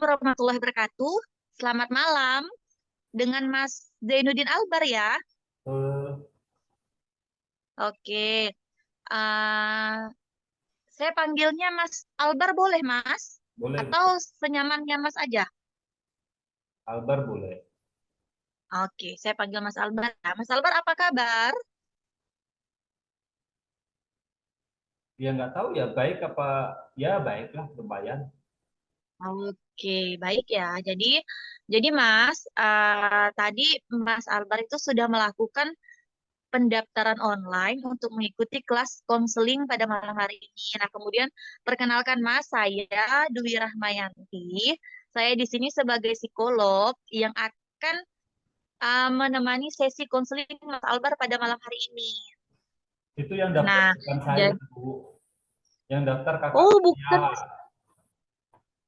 warahmatullahi wabarakatuh. Selamat malam dengan Mas Zainuddin Albar ya. Eh, Oke, eh, saya panggilnya Mas Albar boleh Mas? boleh, Atau boleh. senyamannya Mas aja? Albar boleh. Oke, saya panggil Mas Albar ya. Mas Albar apa kabar? Ya nggak tahu ya baik apa ya baiklah lumayan. Oke, baik ya. Jadi Mas, tadi Mas Albar itu sudah melakukan pendaftaran online untuk mengikuti kelas konseling pada malam hari ini. Nah, kemudian perkenalkan Mas, saya Dwi Rahmayanti. Saya di sini sebagai psikolog yang akan menemani sesi konseling Mas Albar pada malam hari ini. Itu yang daftar Nah, bukan saya, jadi, Bu. Yang daftar kakak oh saya. bukan Mas,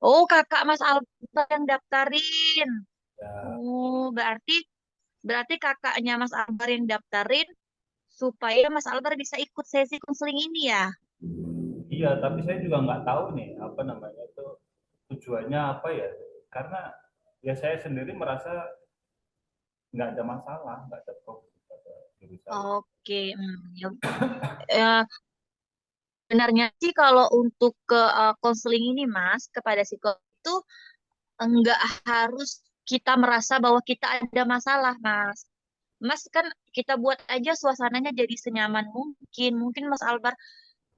oh kakak Mas Albar yang daftarin. Ya, Oh, berarti berarti kakaknya Mas Albar yang daftarin supaya Mas Albar bisa ikut sesi konseling ini ya. iya, tapi saya juga nggak tahu nih apa namanya itu tujuannya apa ya. Karena ya saya sendiri merasa nggak ada masalah, nggak ada problem pada diri saya. Oke, ya, sebenarnya sih kalau untuk ke konseling ini Mas, kepada psikolog itu enggak harus kita merasa bahwa kita ada masalah Mas. Mas kan kita buat aja suasananya jadi senyaman mungkin. Mungkin Mas Albar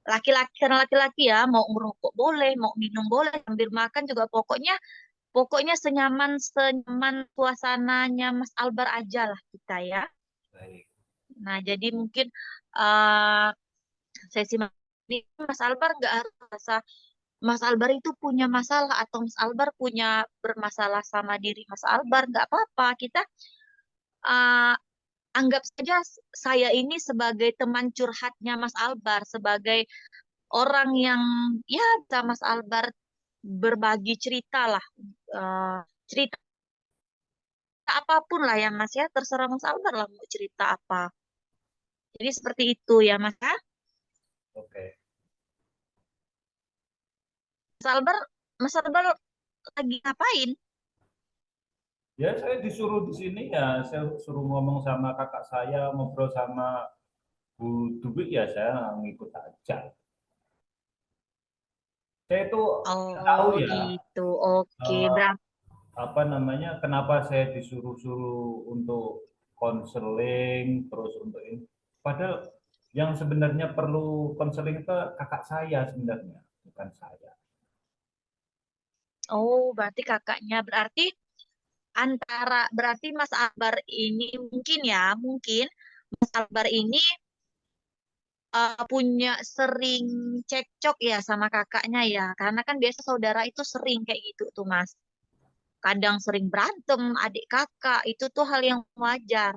laki-laki karena laki-laki ya mau ngerokok boleh, mau minum boleh, sambil makan juga pokoknya pokoknya senyaman senyaman suasananya Mas Albar aja lah kita ya. Baik. Nah, jadi mungkin eh sesi ini Mas Albar nggak harus merasa Mas Albar itu punya masalah atau Mas Albar punya bermasalah sama diri Mas Albar, nggak apa-apa. Kita uh, anggap saja saya ini sebagai teman curhatnya Mas Albar, sebagai orang yang ya bisa Mas Albar berbagi cerita lah, uh, cerita apapun lah ya Mas ya, terserah Mas Albar lah mau cerita apa. Jadi seperti itu ya Mas ya. Oke. Mas Albar lagi ngapain? Ya saya disuruh di sini ya, saya suruh ngomong sama kakak saya, ngobrol sama Bu Dwi ya saya ngikut aja. Saya itu nggak tahu Oh ya gitu, oke. eh, Berarti apa namanya kenapa saya disuruh-suruh untuk konseling terus untuk ini. Padahal yang sebenarnya perlu konseling itu kakak saya sebenarnya, bukan saya. berarti kakaknya berarti berarti Mas Akbar ini mungkin ya, mungkin Mas Akbar ini punya sering cekcok ya sama kakaknya ya, karena kan biasa saudara itu sering kayak gitu tuh Mas. Kadang sering berantem, adik kakak itu tuh hal yang wajar.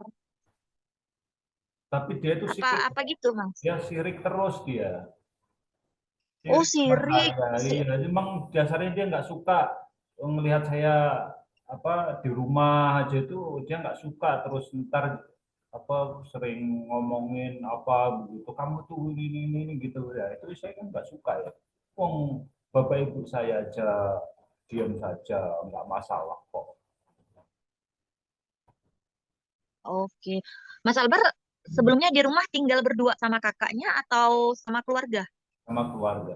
Tapi dia itu Apa sirik, apa gitu Mas? dia sirik terus dia. Oh Sirik sama sirik, saya. Iya, memang dasarnya dia nggak suka melihat saya apa di rumah aja itu dia nggak suka terus ntar apa sering ngomongin apa begitu kamu tuh ini gitu ya itu saya kan nggak suka ya. Wong bapak ibu saya aja diam saja nggak masalah kok oke. Mas Albar sebelumnya di rumah tinggal berdua sama kakaknya atau sama keluarga? sama keluarga.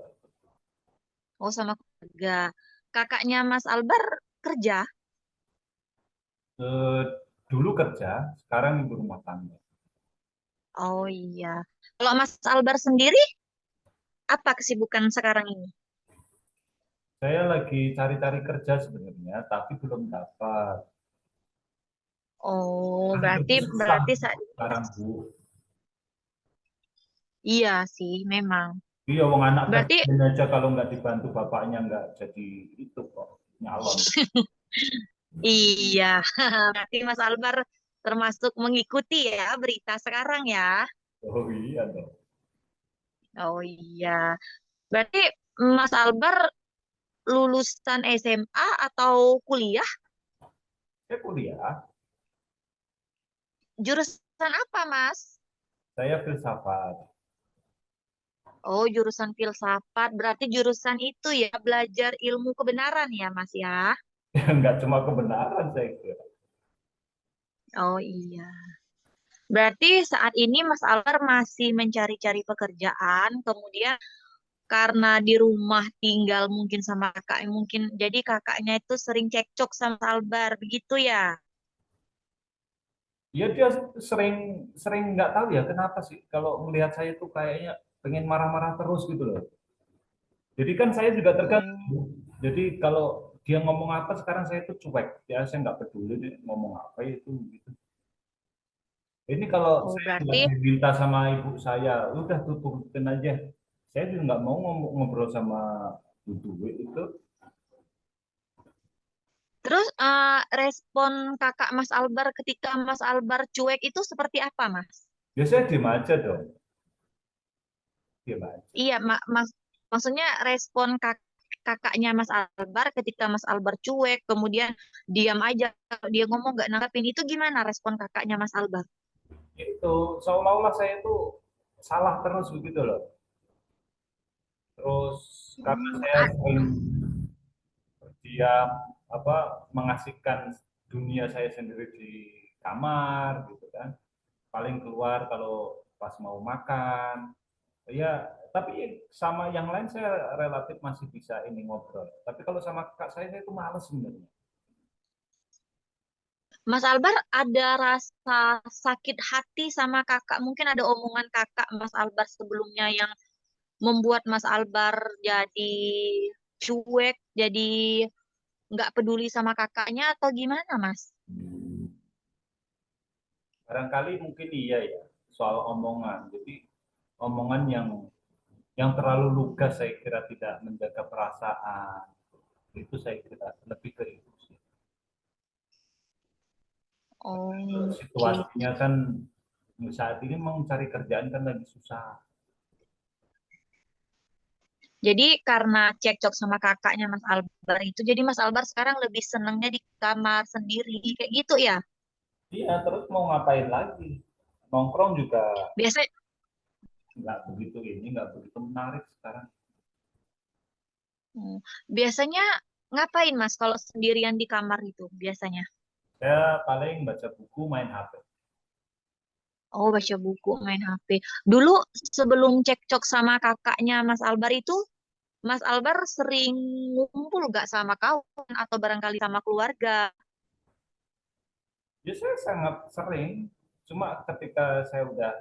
Oh, sama keluarga. Kakaknya Mas Albar kerja? Eh, dulu kerja, sekarang ibu rumah tangga. Oh iya. Kalau Mas Albar sendiri, apa kesibukan sekarang ini? Saya lagi cari-cari kerja sebenarnya, tapi belum dapat. Oh, Kan berarti lebih susah berarti saat sekarang, Bu. iya sih, memang. Iya, wong anak Berarti presiden aja kalau nggak dibantu bapaknya nggak jadi itu kok nyalon. iya. Berarti Mas Albar termasuk mengikuti ya berita sekarang ya. Oh iya dong. Oh iya. Berarti Mas Albar lulusan SMA atau kuliah? Saya kuliah, Jurusan apa, Mas? saya filsafat. Oh, jurusan filsafat. Berarti jurusan itu ya, belajar ilmu kebenaran ya, Mas ya? nggak cuma kebenaran saya kira. Oh iya. Berarti saat ini Mas Albar masih mencari-cari pekerjaan, kemudian karena di rumah tinggal mungkin sama kakaknya, mungkin jadi kakaknya itu sering cekcok sama Mas Albar, begitu ya? Ya dia sering sering nggak tahu ya kenapa sih kalau melihat saya tuh kayaknya pengen marah-marah terus gitu loh. Jadi kan saya juga Oh, terganggu. Jadi kalau dia ngomong apa sekarang saya tuh cuek. Ya saya nggak peduli dia ngomong apa itu gitu. Ini kalau oh saya nggak berarti diminta sama ibu saya, udah tutupin aja. Saya juga nggak mau ngobrol sama ibu itu. terus respon kakak Mas Albar ketika Mas Albar cuek itu seperti apa, Mas? Biasanya diem aja dong, diem aja. Iya, maksudnya respon kakaknya Mas Albar ketika Mas Albar cuek, kemudian diam aja, dia ngomong nggak nanggapin, itu gimana respon kakaknya Mas Albar? Itu seolah-olah saya tuh salah terus begitu loh. Terus karena Hmm, saya sering diam apa mengasihkan dunia saya sendiri di kamar gitu kan. Paling keluar kalau pas mau makan. Ya, tapi sama yang lain saya relatif masih bisa ini ngobrol. Tapi kalau sama kakak saya itu males sebenarnya. Mas Albar ada rasa sakit hati sama kakak, mungkin ada omongan kakak Mas Albar sebelumnya yang membuat Mas Albar jadi cuek, jadi nggak peduli sama kakaknya atau gimana, Mas? Barangkali mungkin iya ya soal omongan. Jadi omongan yang terlalu lugas saya kira tidak menjaga perasaan. Itu saya kira lebih ke itu sih. Oke. Situasinya kan saat ini mau cari kerjaan kan lagi susah. Jadi karena cekcok sama kakaknya Mas Albar itu, jadi Mas Albar sekarang lebih senangnya di kamar sendiri, kayak gitu ya? Iya, terus mau ngapain lagi? Nongkrong juga Biasa, nggak begitu ini, nggak begitu menarik sekarang. hmm, biasanya ngapain Mas kalau sendirian di kamar itu biasanya? Saya paling baca buku, main HP. Oh, baca buku, main HP. Dulu sebelum cekcok sama kakaknya Mas Albar itu, Mas Albar sering ngumpul gak sama kawan atau barangkali sama keluarga? Ya saya sangat sering, cuma ketika saya udah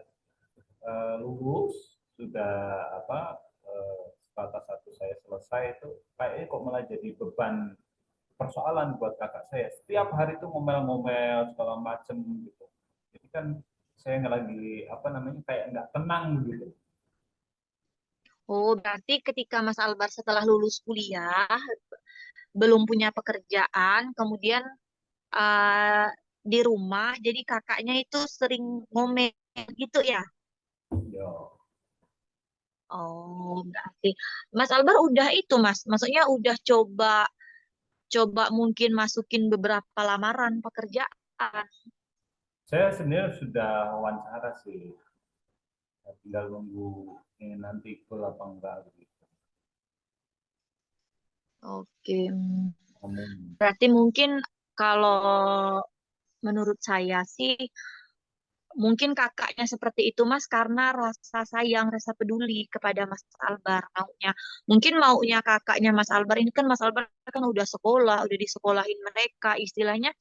lulus, sudah apa status satu saya selesai itu kayaknya kok malah jadi beban persoalan buat kakak saya. Setiap hari itu ngomel-ngomel segala macem gitu. Jadi kan saya nggak lagi apa namanya kayak nggak tenang gitu. Oh, berarti ketika Mas Albar setelah lulus kuliah, belum punya pekerjaan, kemudian eh, di rumah, jadi kakaknya itu sering ngomel gitu ya? Yo. Oh, berarti Mas Albar udah itu, Mas. Maksudnya udah coba coba mungkin masukin beberapa lamaran pekerjaan. Saya sendiri sudah wawancara sih, tinggal nunggu ini nanti full apa enggak gitu. Oke, Ngomong. berarti mungkin kalau menurut saya sih, mungkin kakaknya seperti itu, Mas, karena rasa sayang, rasa peduli kepada Mas Albar maunya. Mungkin maunya kakaknya Mas Albar ini kan Mas Albar kan udah sekolah, udah disekolahin mereka, istilahnya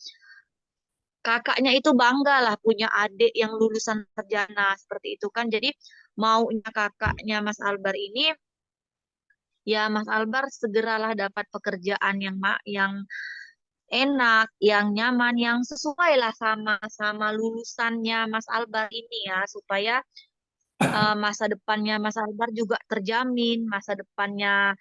kakaknya itu bangga lah punya adik yang lulusan sarjana seperti itu kan. Jadi maunya kakaknya Mas Albar ini ya Mas Albar segeralah dapat pekerjaan yang enak, yang nyaman, yang sesuai lah sama sama lulusannya Mas Albar ini ya supaya masa depannya Mas Albar juga terjamin, masa depannya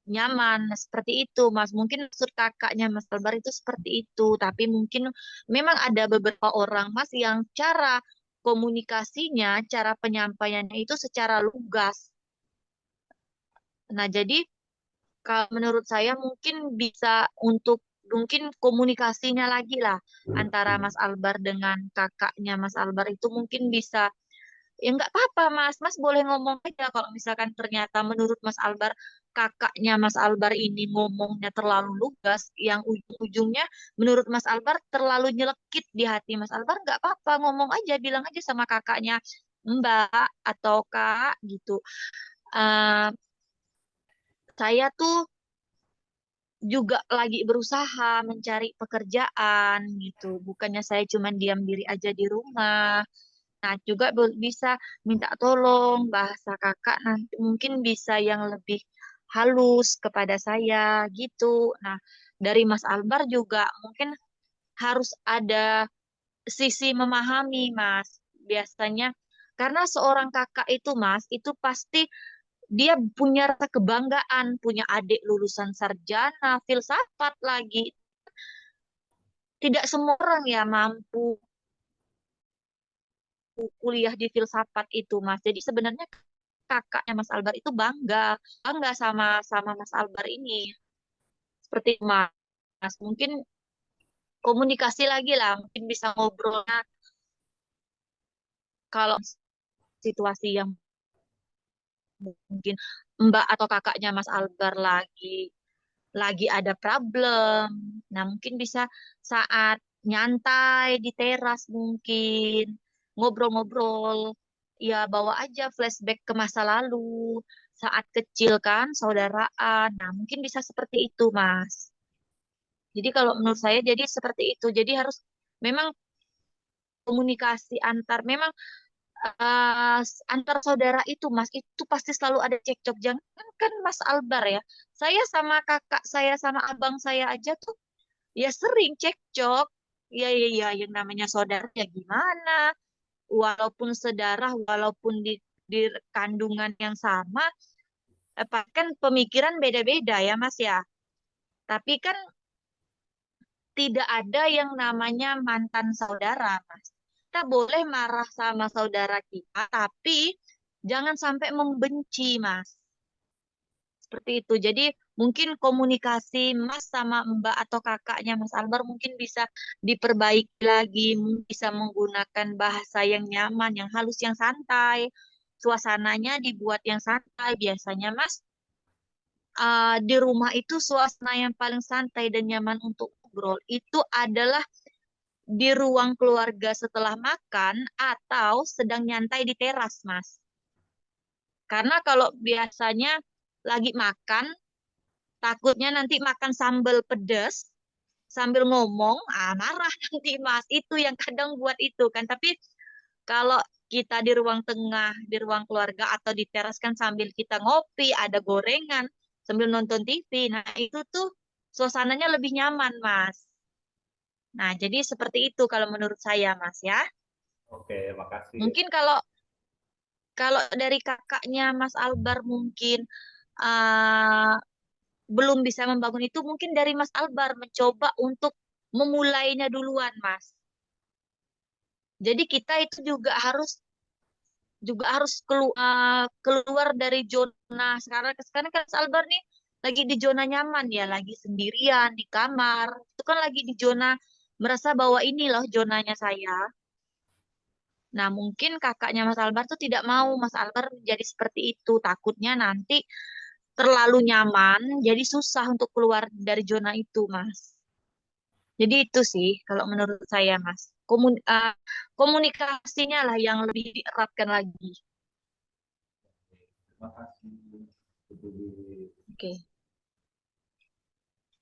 nyaman. Nah, seperti itu, Mas. Mungkin maksud kakaknya Mas Albar itu seperti itu, tapi mungkin memang ada beberapa orang, Mas, yang cara komunikasinya, cara penyampaiannya itu secara lugas. Nah, jadi kalau menurut saya mungkin bisa untuk mungkin komunikasinya lagi lah antara Mas Albar dengan kakaknya Mas Albar itu mungkin bisa. Ya nggak apa-apa, Mas. Mas boleh ngomong aja kalau misalkan ternyata menurut Mas Albar kakaknya Mas Albar ini ngomongnya terlalu lugas, yang ujung-ujungnya menurut Mas Albar terlalu nyelekit di hati Mas Albar, nggak apa-apa, ngomong aja, bilang aja sama kakaknya, Mbak atau Kak gitu. Eh, saya tuh juga lagi berusaha mencari pekerjaan gitu. Bukannya saya cuma diam diri aja di rumah. Nah, juga bisa minta tolong bahasa kakak nanti mungkin bisa yang lebih halus kepada saya gitu. Nah, dari Mas Albar juga mungkin harus ada sisi memahami, Mas. Biasanya karena seorang kakak itu, Mas, itu pasti dia punya rasa kebanggaan, punya adik lulusan sarjana, filsafat lagi. Tidak semua orang ya mampu kuliah di filsafat itu, Mas. Jadi sebenarnya kakaknya Mas Albar itu bangga sama sama Mas Albar ini. Seperti Mas, mungkin komunikasi lagi lah, mungkin bisa ngobrol kalau situasi yang mungkin Mbak atau kakaknya Mas Albar lagi ada problem. Nah, mungkin bisa saat nyantai di teras mungkin ngobrol-ngobrol. Ya, bawa aja flashback ke masa lalu. Saat kecil kan, saudaraan. Nah, mungkin bisa seperti itu, Mas. Jadi kalau menurut saya jadi seperti itu. Jadi harus memang komunikasi memang eh, antar saudara itu, Mas, itu pasti selalu ada cekcok. Jangan kan Mas Albar ya. Saya sama kakak saya sama abang saya aja tuh ya sering cekcok. Ya, ya, ya, yang namanya saudara ya gimana. Walaupun sedarah, walaupun di kandungan yang sama, kan pemikiran beda-beda ya, Mas ya. Tapi kan tidak ada yang namanya mantan saudara, Mas. Kita boleh marah sama saudara kita, tapi jangan sampai membenci, Mas. Seperti itu. Jadi mungkin komunikasi Mas sama Mbak atau kakaknya Mas Albar mungkin bisa diperbaiki lagi, bisa menggunakan bahasa yang nyaman, yang halus, yang santai. Suasananya dibuat yang santai. Biasanya Mas, di rumah itu suasana yang paling santai dan nyaman untuk ngobrol itu adalah di ruang keluarga setelah makan atau sedang nyantai di teras, Mas. Karena kalau biasanya lagi makan, takutnya nanti makan sambal pedas, sambil ngomong, marah nanti Mas. Itu yang kadang buat itu kan. Tapi kalau kita di ruang tengah, di ruang keluarga atau di teras kan sambil kita ngopi, ada gorengan, sambil nonton TV. Nah, itu tuh suasananya lebih nyaman, Mas. Nah, jadi seperti itu kalau menurut saya, Mas ya. Oke, makasih. Mungkin kalau kalau dari kakaknya Mas Albar mungkin uh, belum bisa membangun itu, mungkin dari Mas Albar mencoba untuk memulainya duluan, Mas. Jadi kita itu juga harus keluar dari zona sekarang. Sekarang kan Mas Albar nih lagi di zona nyaman ya, lagi sendirian di kamar. Itu kan lagi di zona merasa bahwa ini loh zonanya saya. Nah, mungkin kakaknya Mas Albar tuh tidak mau Mas Albar menjadi seperti itu. Takutnya nanti terlalu nyaman, jadi susah untuk keluar dari zona itu, Mas. Jadi itu sih, kalau menurut saya, Mas. Komunikasinya lah yang lebih dieratkan lagi. Terima kasih. Peduli. Oke.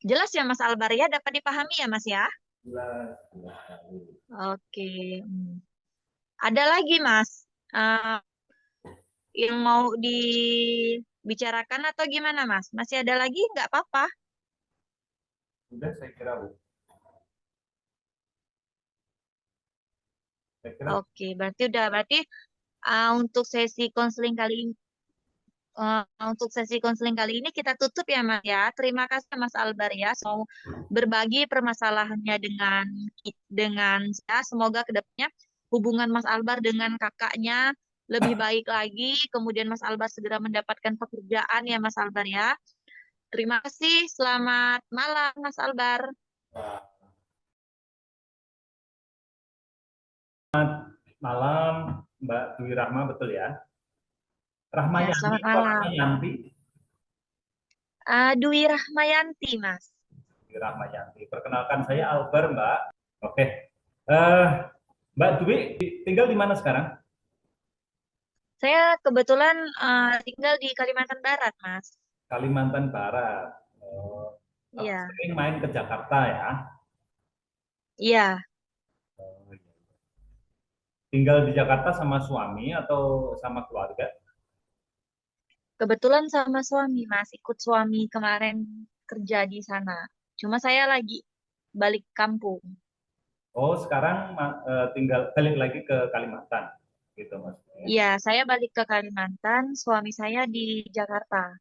Jelas ya, Mas Albar ya? Dapat dipahami ya, Mas ya? Jelas, jelas sekali. Oke. Ada lagi, Mas, eh, yang mau dibicarakan atau gimana, Mas? Masih ada lagi? Nggak apa-apa. Sudah saya kira, Bu. Saya kira Oke, berarti untuk sesi konseling kali ini untuk sesi konseling kali ini kita tutup ya Mas ya. Terima kasih Mas Albar ya. Mau berbagi permasalahannya dengan saya. Semoga kedepannya hubungan Mas Albar dengan kakaknya lebih baik lagi. Kemudian Mas Albar segera mendapatkan pekerjaan ya Mas Albar ya. Terima kasih. Selamat malam Mas Albar. malam Mbak Dwi Rahma, betul ya? Rahma Ya, Yanti selamat atau Rahma malam. Yanti? Dwi Rahmayanti, Mas. Rahmayanti. Perkenalkan saya Albar, Mbak. Oke. Eh, Mbak Dwi tinggal di mana sekarang? Saya kebetulan tinggal di Kalimantan Barat, Mas. Kalimantan Barat. Oh, Iya, sering main ke Jakarta ya? iya. Oh, iya. Tinggal di Jakarta sama suami atau sama keluarga? Kebetulan sama suami, Mas. Ikut suami kemarin kerja di sana. Cuma saya lagi balik kampung. Oh, sekarang tinggal balik lagi ke Kalimantan, gitu maksudnya. Iya, saya balik ke Kalimantan, suami saya di Jakarta.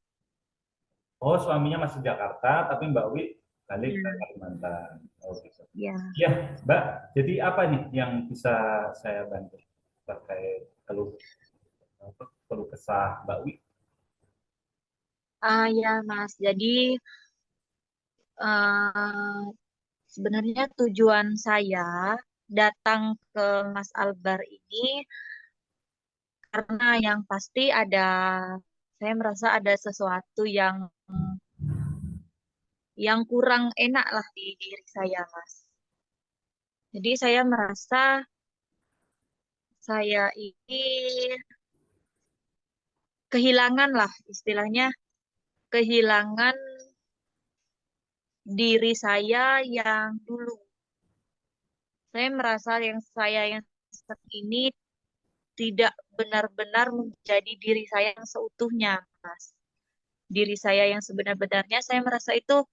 Oh, suaminya masih Jakarta, tapi Mbak Wi balik ke Iya, Kalimantan. Oh, gitu. iya. Iya, Mbak. Jadi apa nih yang bisa saya bantu terkait keluh keluh kesah Mbak Wi? Ya, Mas. Jadi eh, sebenarnya tujuan saya datang ke Mas Albar ini karena yang pasti saya merasa ada sesuatu yang kurang enak lah di diri saya, Mas. Jadi saya merasa saya ini kehilangan lah istilahnya, kehilangan diri saya yang dulu. Saya merasa yang seperti ini tidak benar-benar menjadi diri saya yang seutuhnya, Mas. Diri saya yang sebenar-benarnya, saya merasa itu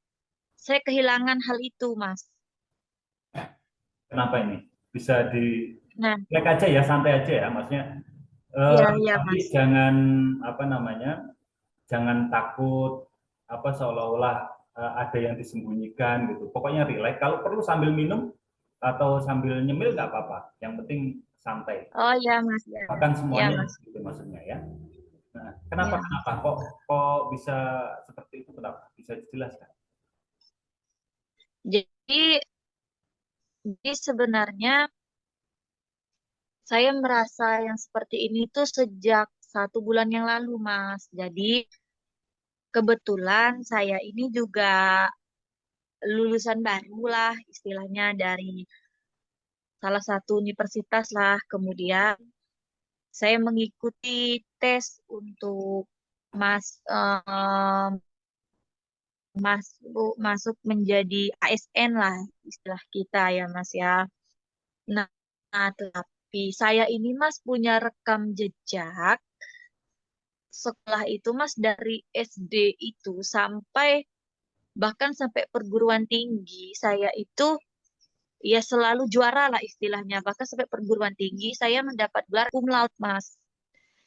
saya kehilangan hal itu, Mas. Kenapa ini? Bisa di Nah, cek aja ya, santai aja ya. Maksudnya, iya, iya, tapi Mas. jangan apa namanya, jangan takut apa seolah-olah ada yang disembunyikan gitu. Pokoknya relax. Kalau perlu sambil minum atau sambil nyemil nggak apa-apa. Yang penting santai. Oh, iya, Mas. Ya, Makan ya, semuanya Mas. gitu maksudnya ya. Nah, kenapa Ya. kenapa kok kok bisa seperti itu, kenapa? Bisa dijelaskan? Jadi, jadi sebenarnya saya merasa yang seperti ini tuh sejak 1 bulan yang lalu, Mas. Jadi, kebetulan saya ini juga lulusan baru lah, istilahnya dari salah satu universitas lah. Kemudian saya mengikuti tes untuk mas eh, masuk menjadi ASN lah istilah kita ya Mas ya. Nah, tapi saya ini Mas punya rekam jejak sekolah itu Mas dari SD itu bahkan sampai perguruan tinggi saya itu ya selalu juara lah istilahnya. Bahkan sampai perguruan tinggi saya mendapat gelar cum laude Mas.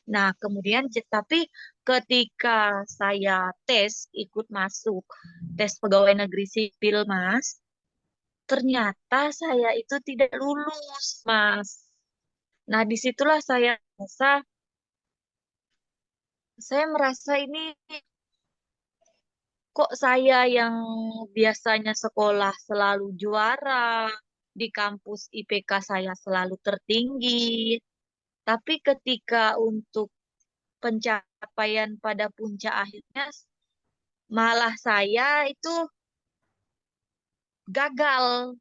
Nah, kemudian tapi ketika saya ikut masuk tes pegawai negeri sipil, Mas, ternyata saya itu tidak lulus, Mas. Nah, disitulah saya merasa ini kok saya yang biasanya sekolah selalu juara, di kampus IPK saya selalu tertinggi, tapi ketika untuk pencapaian pada puncak akhirnya malah saya itu gagal,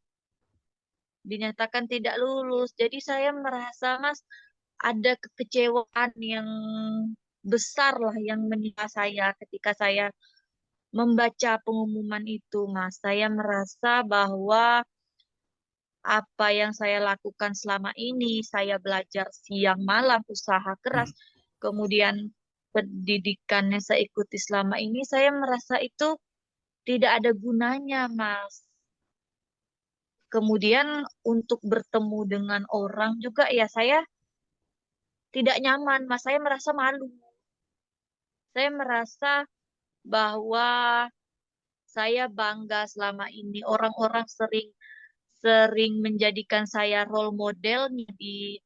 dinyatakan tidak lulus. Jadi saya merasa, Mas, ada kekecewaan yang besar lah yang menimpa saya ketika saya membaca pengumuman itu, Mas. Saya merasa bahwa apa yang saya lakukan selama ini, saya belajar siang malam, usaha keras, kemudian pendidikan yang saya ikuti selama ini, saya merasa itu tidak ada gunanya, Mas. Kemudian untuk bertemu dengan orang juga ya saya tidak nyaman, Mas. Saya merasa malu. Saya merasa bahwa saya bangga selama ini orang-orang sering sering menjadikan saya role modelnya di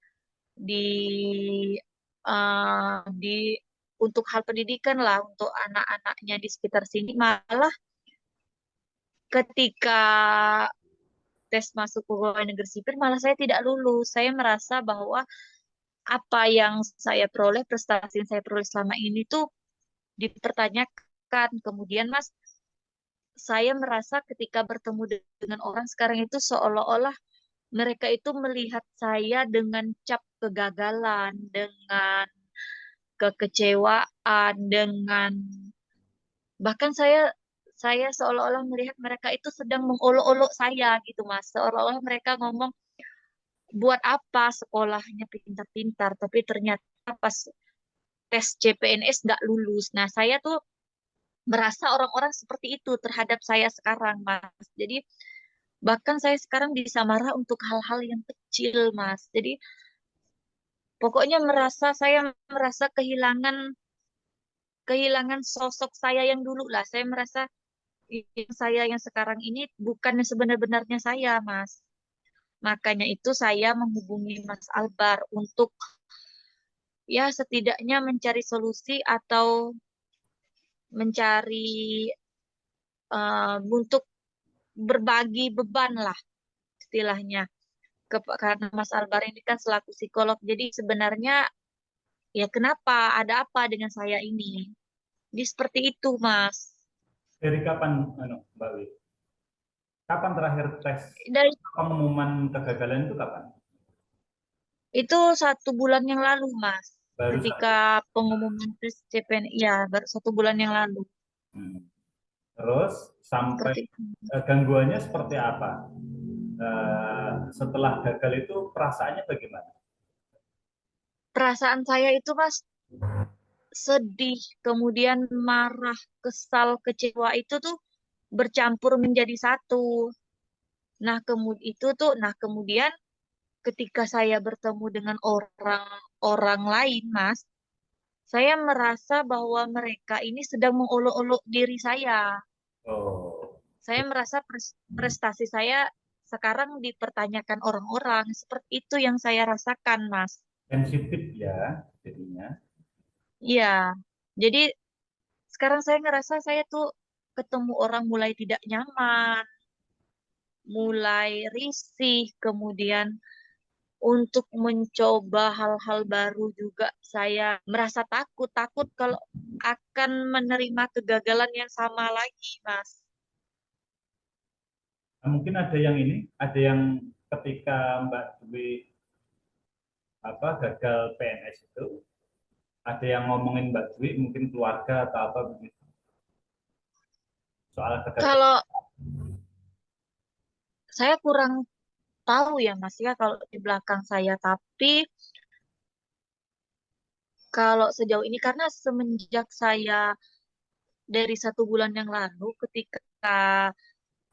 di untuk hal pendidikan lah untuk anak-anaknya di sekitar sini. Malah ketika tes masuk pegawai negeri sipil malah saya tidak lulus. Saya merasa bahwa apa yang saya peroleh, prestasi yang saya peroleh selama ini tuh dipertanyakan. rasakan. Kemudian Mas, saya merasa ketika bertemu dengan orang sekarang itu seolah-olah mereka itu melihat saya dengan cap kegagalan, dengan kekecewaan, dengan bahkan saya seolah-olah melihat mereka itu sedang mengolok-olok saya gitu Mas. Seolah-olah mereka ngomong, buat apa sekolahnya pintar-pintar, tapi ternyata pas tes CPNS nggak lulus. Nah, saya tuh merasa orang-orang seperti itu terhadap saya sekarang, Mas. Jadi, bahkan saya sekarang bisa marah untuk hal-hal yang kecil, Mas. Jadi, pokoknya saya merasa kehilangan kehilangan sosok saya yang dulu lah. Saya merasa saya yang sekarang ini bukan yang sebenar-benarnya saya, Mas. Makanya itu saya menghubungi Mas Albar untuk ya setidaknya mencari solusi atau mencari untuk berbagi beban lah istilahnya. Karena Mas Albar ini kan selaku psikolog, jadi sebenarnya ya kenapa, ada apa dengan saya ini? Jadi seperti itu, Mas. Dari kapan, Mbak Wi? Kapan terakhir tes Dari pengumuman kegagalan itu kapan? itu 1 bulan yang lalu, Mas. Baru Ketika satu. pengumuman tes CPN, ya baru 1 bulan yang lalu. Hmm. Terus sampai Seperti itu. gangguannya seperti apa? Setelah gagal itu perasaannya bagaimana? Perasaan saya itu, Mas, sedih, kemudian marah, kesal, kecewa itu tuh bercampur menjadi satu. Nah, kemudian ketika saya bertemu dengan orang-orang lain, Mas, saya merasa bahwa mereka ini sedang mengolok-olok diri saya. Oh, Saya merasa prestasi saya sekarang dipertanyakan orang-orang. Seperti itu yang saya rasakan, Mas. sensitif ya jadinya. Iya. Jadi sekarang saya ngerasa saya tuh ketemu orang mulai tidak nyaman, mulai risih, kemudian untuk mencoba hal-hal baru juga saya merasa takut, takut kalau akan menerima kegagalan yang sama lagi, Mas. Nah, mungkin ada yang ini, ada yang ketika Mbak Dwi gagal PNS itu, ada yang ngomongin Mbak Dwi, mungkin keluarga atau apa begitu, soal kegagalan. Kalau saya kurang tahu ya, Mas ya, kalau di belakang saya, tapi kalau sejauh ini karena semenjak saya dari 1 bulan yang lalu ketika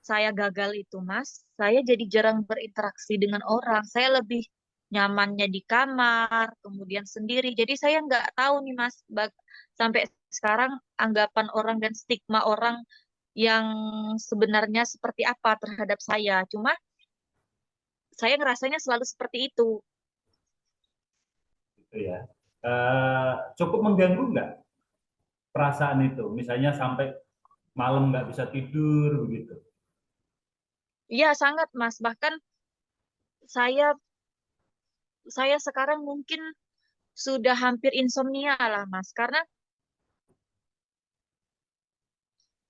saya gagal itu, Mas, saya jadi jarang berinteraksi dengan orang. Saya lebih nyamannya di kamar, kemudian sendiri. Jadi saya nggak tahu nih, Mas, sampai sekarang anggapan orang dan stigma orang yang sebenarnya seperti apa terhadap saya. Cuma saya ngerasanya selalu seperti itu. Gitu ya. Cukup mengganggu nggak perasaan itu? Misalnya sampai malam nggak bisa tidur begitu. Iya, sangat, Mas. Bahkan saya saya sekarang mungkin sudah hampir insomnia lah, Mas. Karena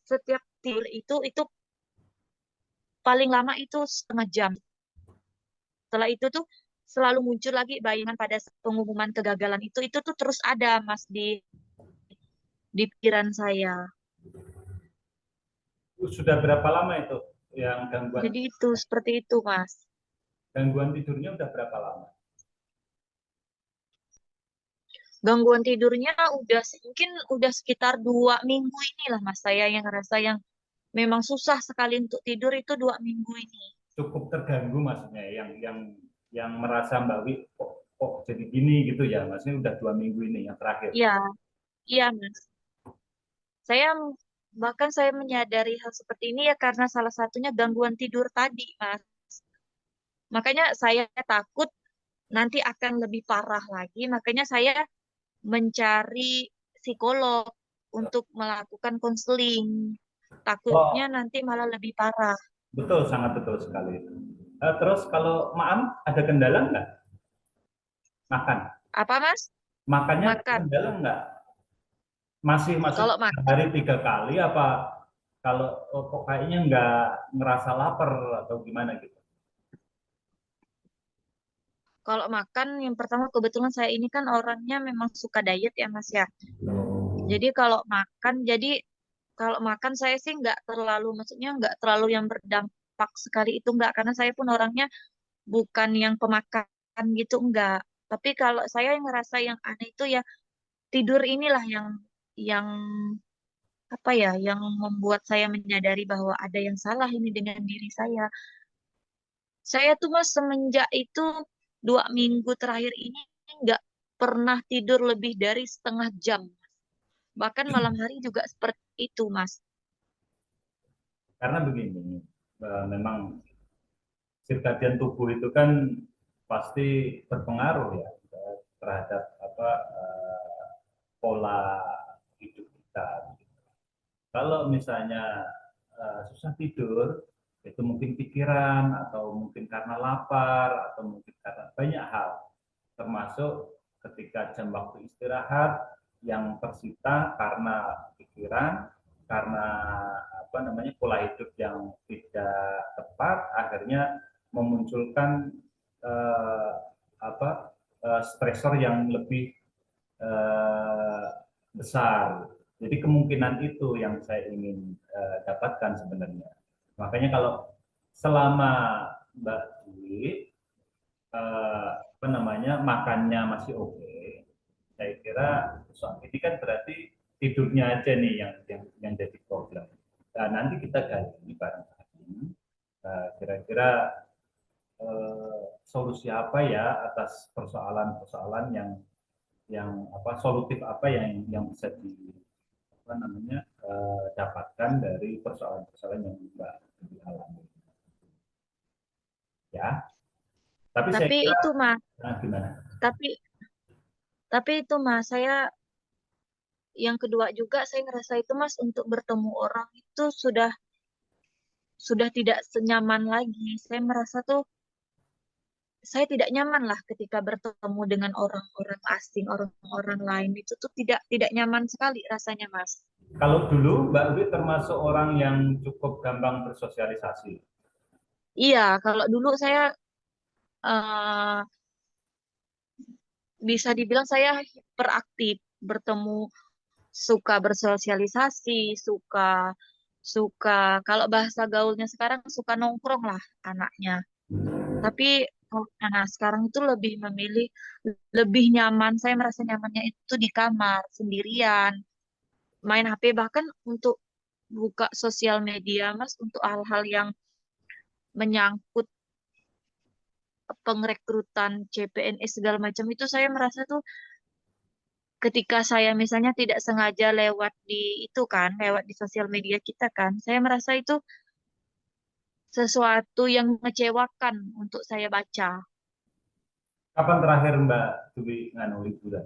setiap tidur itu paling lama itu 1/2 jam. Setelah itu tuh selalu muncul lagi bayangan pada pengumuman kegagalan itu tuh terus ada Mas di pikiran saya. Sudah berapa lama itu yang gangguan Jadi itu seperti itu Mas. gangguan tidurnya udah berapa lama? Gangguan tidurnya mungkin udah sekitar 2 minggu inilah Mas, saya yang ngerasa yang memang susah sekali untuk tidur itu 2 minggu ini. Cukup terganggu maksudnya yang merasa Mbak Wi kok jadi gini gitu ya, maksudnya udah 2 minggu ini yang terakhir. Iya, iya Mas. Saya bahkan saya menyadari hal seperti ini ya karena salah satunya gangguan tidur tadi Mas. Makanya saya takut nanti akan lebih parah lagi. Makanya saya mencari psikolog untuk melakukan konseling. Takutnya Oh, nanti malah lebih parah. betul, sangat betul sekali itu. Terus kalau Maam ada kendala nggak makan? Apa Mas? Makannya ada Makan. kendala nggak? masih masuk Kalau makan, hari 3 kali apa kalau kok kayaknya nggak ngerasa lapar atau gimana gitu. kalau makan yang pertama kebetulan saya ini kan orangnya memang suka diet ya Mas ya. Jadi kalau makan saya sih nggak terlalu, maksudnya nggak terlalu yang berdampak sekali itu nggak, karena saya pun orangnya bukan yang pemakan gitu enggak. Tapi kalau saya yang ngerasa yang aneh itu ya tidur inilah yang apa ya, yang membuat saya menyadari bahwa ada yang salah ini dengan diri saya. Saya tuh Mas semenjak itu 2 minggu terakhir ini nggak pernah tidur lebih dari setengah jam. Bahkan malam hari juga seperti itu Mas. Karena begini, memang sirkadian tubuh itu kan pasti berpengaruh ya terhadap apa pola hidup kita. Kalau misalnya susah tidur, itu mungkin pikiran atau mungkin karena lapar atau mungkin karena banyak hal, termasuk ketika jam waktu istirahat yang tersita karena pikiran, karena apa namanya pola hidup yang tidak tepat, akhirnya memunculkan eh, apa stresor yang lebih eh, besar. Jadi kemungkinan itu yang saya ingin dapatkan sebenarnya. Makanya kalau selama Mbak Dwi apa namanya makannya masih oke, saya kira soal ini kan berarti tidurnya aja nih yang jadi problem. Nah, nanti kita gali bareng-bareng kira-kira solusi apa ya atas persoalan-persoalan yang apa solutif apa yang bisa di apa namanya dapatkan dari persoalan-persoalan yang Mbak alami ya. Tapi saya Tapi kira itu Mas, gimana? tapi tapi itu Mas, saya yang kedua juga saya ngerasa itu Mas untuk bertemu orang itu sudah tidak senyaman lagi. Saya merasa tuh saya tidak nyaman lah ketika bertemu dengan orang-orang asing, orang-orang lain itu tuh tidak nyaman sekali rasanya Mas. Kalau dulu Mbak Ubi termasuk orang yang cukup gampang bersosialisasi. Iya, kalau dulu saya eh, bisa dibilang saya hiperaktif, bertemu, suka bersosialisasi, suka suka kalau bahasa gaulnya sekarang suka nongkrong lah anaknya. Tapi kalau anak sekarang itu lebih memilih, lebih nyaman. Saya merasa nyamannya itu di kamar sendirian, main HP, bahkan untuk buka sosial media, Mas, untuk hal-hal yang menyangkut pengrekrutan CPNS segala macam itu saya merasa tuh ketika saya misalnya tidak sengaja lewat di itu kan, lewat di sosial media kita kan, saya merasa itu sesuatu yang mengecewakan untuk saya baca. Kapan terakhir Mbak Ubi nganu liburan?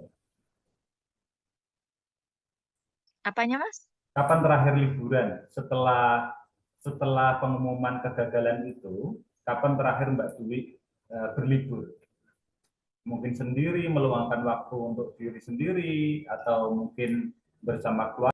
Apanya, Mas? Kapan terakhir liburan? Setelah setelah pengumuman kegagalan itu, kapan terakhir Mbak Dwi berlibur? Mungkin sendiri, meluangkan waktu untuk diri sendiri, atau mungkin bersama keluarga?